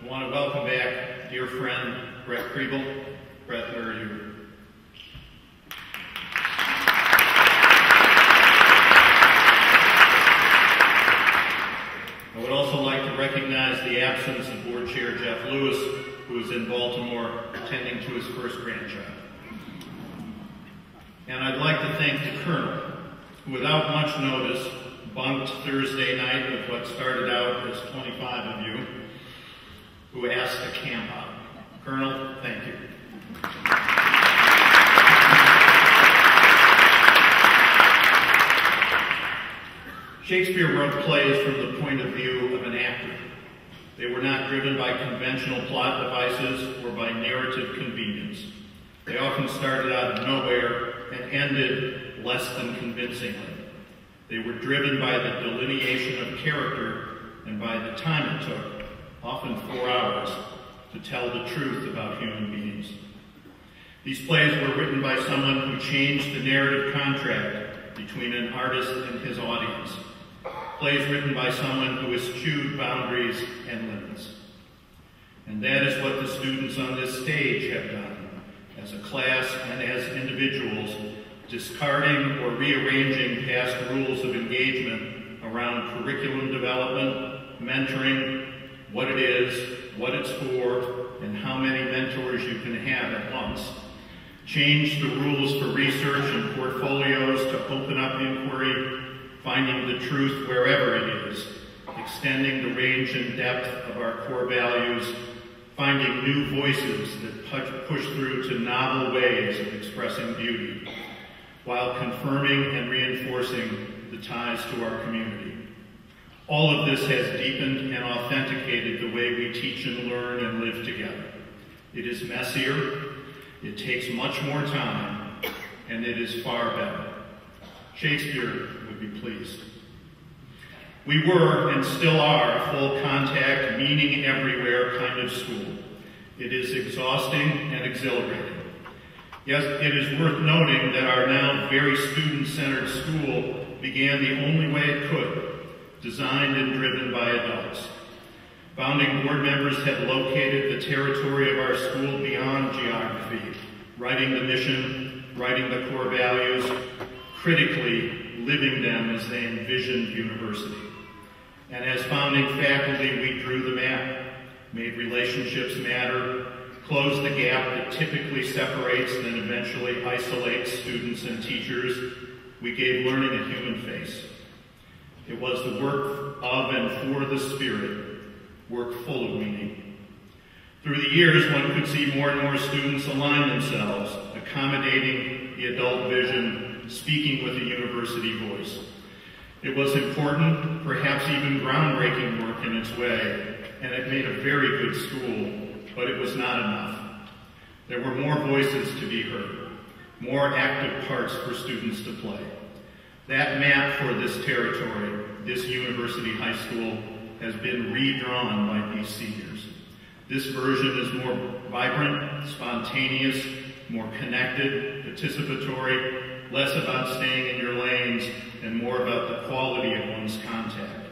I want to welcome back dear friend Brett Kriebel. Brett, where are you? I would also like to recognize the absence of Board Chair Jeff Lewis, who is in Baltimore attending to his first grandchild. And I'd like to thank the Colonel, who without much notice bunked Thursday night with what started out as 25 of you, who asked to camp out. Colonel, thank you. Shakespeare wrote plays from the point of view of an actor. They were not driven by conventional plot devices or by narrative convenience. They often started out of nowhere and ended less than convincingly. They were driven by the delineation of character and by the time it took, often 4 hours, to tell the truth about human beings. These plays were written by someone who changed the narrative contract between an artist and his audience. Plays written by someone who eschewed boundaries and limits. And that is what the students on this stage have done, as a class and as individuals, discarding or rearranging past rules of engagement around curriculum development, mentoring, what it is, what it's for, and how many mentors you can have at once. Change the rules for research and portfolios to open up inquiry, finding the truth wherever it is, extending the range and depth of our core values, finding new voices that push through to novel ways of expressing beauty, while confirming and reinforcing the ties to our community. All of this has deepened and authenticated the way we teach and learn and live together. It is messier, it takes much more time, and it is far better. Shakespeare would be pleased. We were and still are a full contact, meaning everywhere kind of school. It is exhausting and exhilarating. Yes, it is worth noting that our now very student-centered school began the only way it could, designed and driven by adults. Founding board members had located the territory of our school beyond geography, writing the mission, writing the core values, critically living them as they envisioned university. And as founding faculty, we drew the map, made relationships matter, closed the gap that typically separates and then eventually isolates students and teachers. We gave learning a human face. It was the work of and for the Spirit, work full of meaning. Through the years, one could see more and more students align themselves, accommodating the adult vision, speaking with a university voice. It was important, perhaps even groundbreaking work in its way, and it made a very good school, but it was not enough. There were more voices to be heard, more active parts for students to play. That map for this territory, this university high school, has been redrawn by these seniors. This version is more vibrant, spontaneous, more connected, participatory, less about staying in your lanes, and more about the quality of one's contact.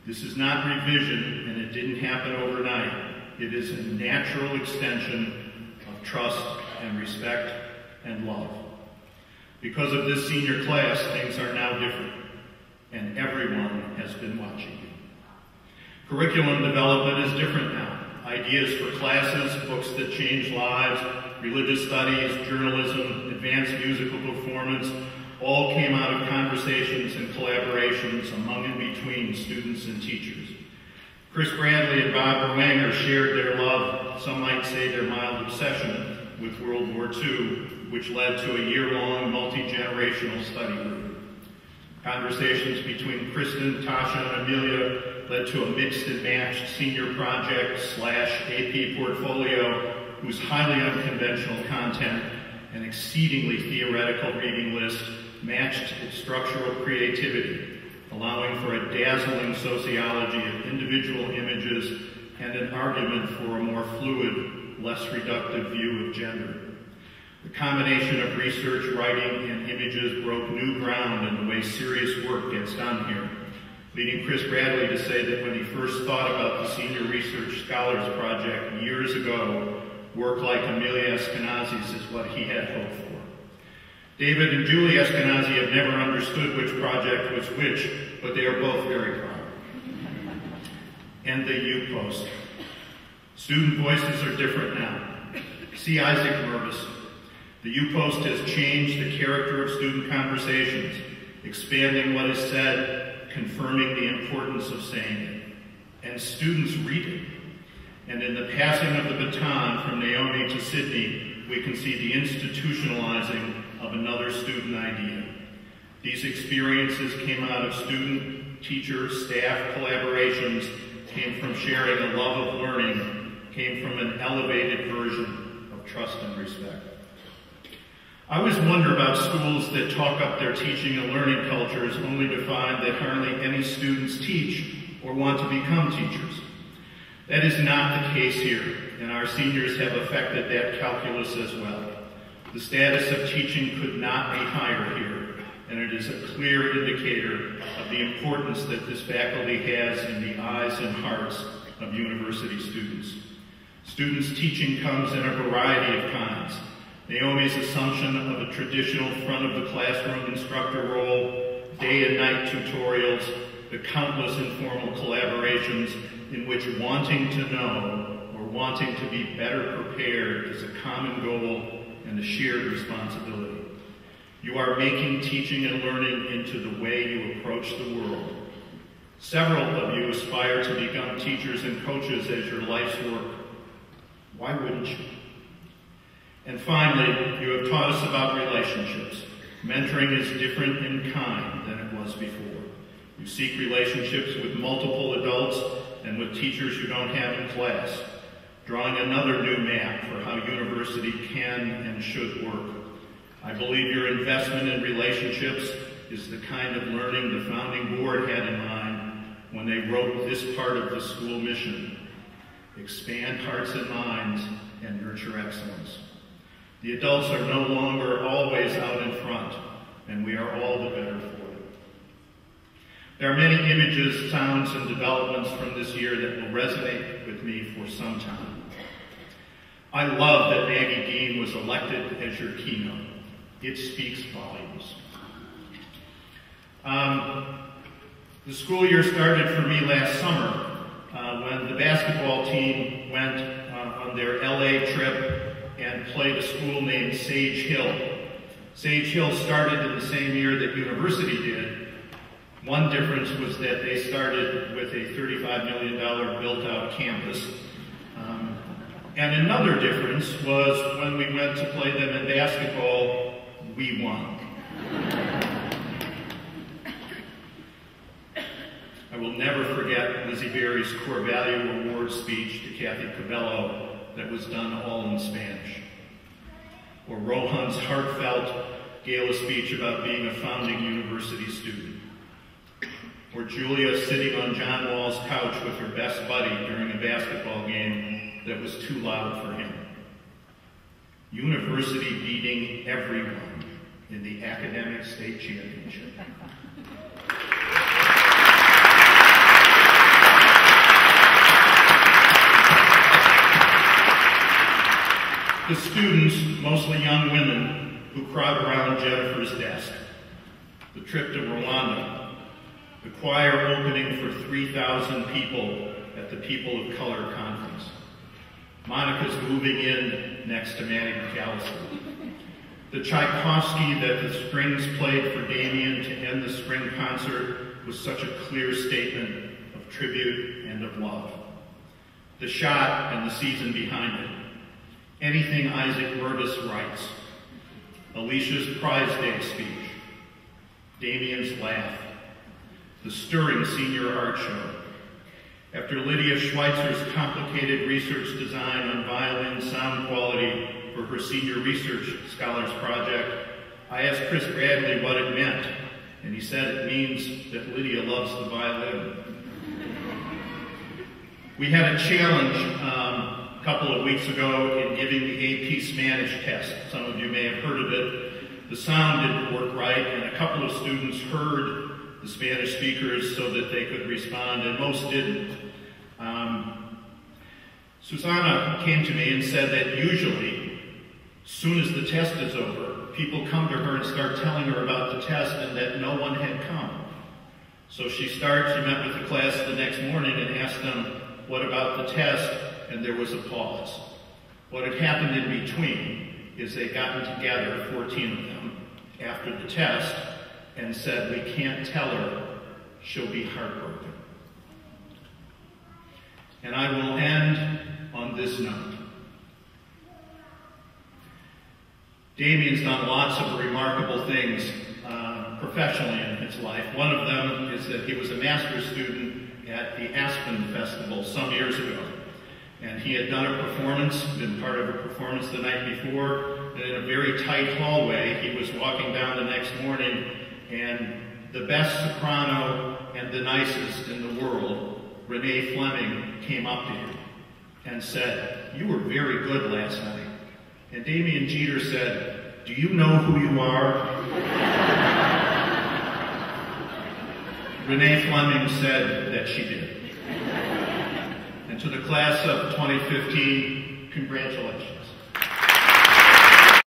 This is not revision, and it didn't happen overnight. It is a natural extension of trust and respect and love. Because of this senior class, things are now different, and everyone has been watching you. Curriculum development is different now. Ideas for classes, books that change lives, religious studies, journalism, advanced musical performance, all came out of conversations and collaborations among and between students and teachers. Chris Bradley and Bob Wanger shared their love, some might say their mild obsession, with World War II, which led to a year-long multi-generational study group. Conversations between Kristen, Tasha, and Amelia led to a mixed and matched senior project / AP portfolio whose highly unconventional content and exceedingly theoretical reading list matched its structural creativity, allowing for a dazzling sociology of individual images and an argument for a more fluid, less reductive view of gender. The combination of research, writing, and images broke new ground in the way serious work gets done here. leading Chris Bradley to say that when he first thought about the Senior Research Scholars Project years ago, work like Amelia Eskenazi's is what he had hoped for. David and Julie Eskenazi have never understood which project was which, but they are both very proud. And the U-Post. Student voices are different now. See Isaac Mervis. The U-Post has changed the character of student conversations, expanding what is said, confirming the importance of saying it. And students read it. And in the passing of the baton from Naomi to Sydney, we can see the institutionalizing of another student idea. These experiences came out of student, teacher, staff collaborations, came from sharing a love of learning, came from an elevated version of trust and respect. I always wonder about schools that talk up their teaching and learning cultures only to find that hardly any students teach or want to become teachers. That is not the case here, and our seniors have affected that calculus as well. The status of teaching could not be higher here, and it is a clear indicator of the importance that this faculty has in the eyes and hearts of university students. Students' teaching comes in a variety of kinds. Naomi's assumption of a traditional front-of-the-classroom instructor role, day and night tutorials, the countless informal collaborations in which wanting to know or wanting to be better prepared is a common goal and a shared responsibility. You are making teaching and learning into the way you approach the world. Several of you aspire to become teachers and coaches as your life's work. Why wouldn't you? And finally, you have taught us about relationships. Mentoring is different in kind than it was before. You seek relationships with multiple adults and with teachers you don't have in class, drawing another new map for how university can and should work. I believe your investment in relationships is the kind of learning the founding board had in mind when they wrote this part of the school mission: expand hearts and minds and nurture excellence. The adults are no longer always out in front, and we are all the better for it. There are many images, sounds, and developments from this year that will resonate with me for some time. I love that Maggie Dean was elected as your keynote. It speaks volumes. The school year started for me last summer when the basketball team went on their LA trip and played a school named Sage Hill. Sage Hill started in the same year that university did. One difference was that they started with a $35 million built-out campus. And another difference was when we went to play them in basketball, we won. I will never forget Lizzie Berry's Core Value Award speech to Kathy Cabello that was done all in Spanish. Or Rohan's heartfelt gala speech about being a founding university student. Or Julia sitting on John Wall's couch with her best buddy during a basketball game that was too loud for him. University beating everyone in the academic state championship. The students, mostly young women, who crowd around Jennifer's desk. The trip to Rwanda. The choir opening for 3,000 people at the People of Color Conference. Monica's moving in next to Manny McAllister. The Tchaikovsky that the strings played for Damien to end the spring concert was such a clear statement of tribute and of love. The shot and the season behind it. Anything Isaac Mervis writes. Alicia's Prize Day speech. Damien's laugh. The stirring senior art show. After Lydia Schweitzer's complicated research design on violin sound quality for her Senior Research Scholars Project, I asked Chris Bradley what it meant, and he said it means that Lydia loves the violin. We had a challenge a couple of weeks ago in giving the AP Spanish test. Some of you may have heard of it. The sound didn't work right, and a couple of students heard the Spanish speakers so that they could respond, and most didn't. Susanna came to me and said that usually, as soon as the test is over, people come to her and start telling her about the test and that no one had come. So she met with the class the next morning and asked them, what about the test? And there was a pause. What had happened in between is they'd gotten together, 14 of them, after the test and said, we can't tell her, she'll be heartbroken. And I will end on this note. Damien's done lots of remarkable things professionally in his life. One of them is that he was a master's student at the Aspen Festival some years ago. And he had done a performance, been part of a performance the night before, and in a very tight hallway, he was walking down the next morning, and the best soprano and the nicest in the world, Renee Fleming, came up to him and said, you were very good last night. And Damien Jeter said, do you know who you are? Renee Fleming said that she did. And to the class of 2015, congratulations.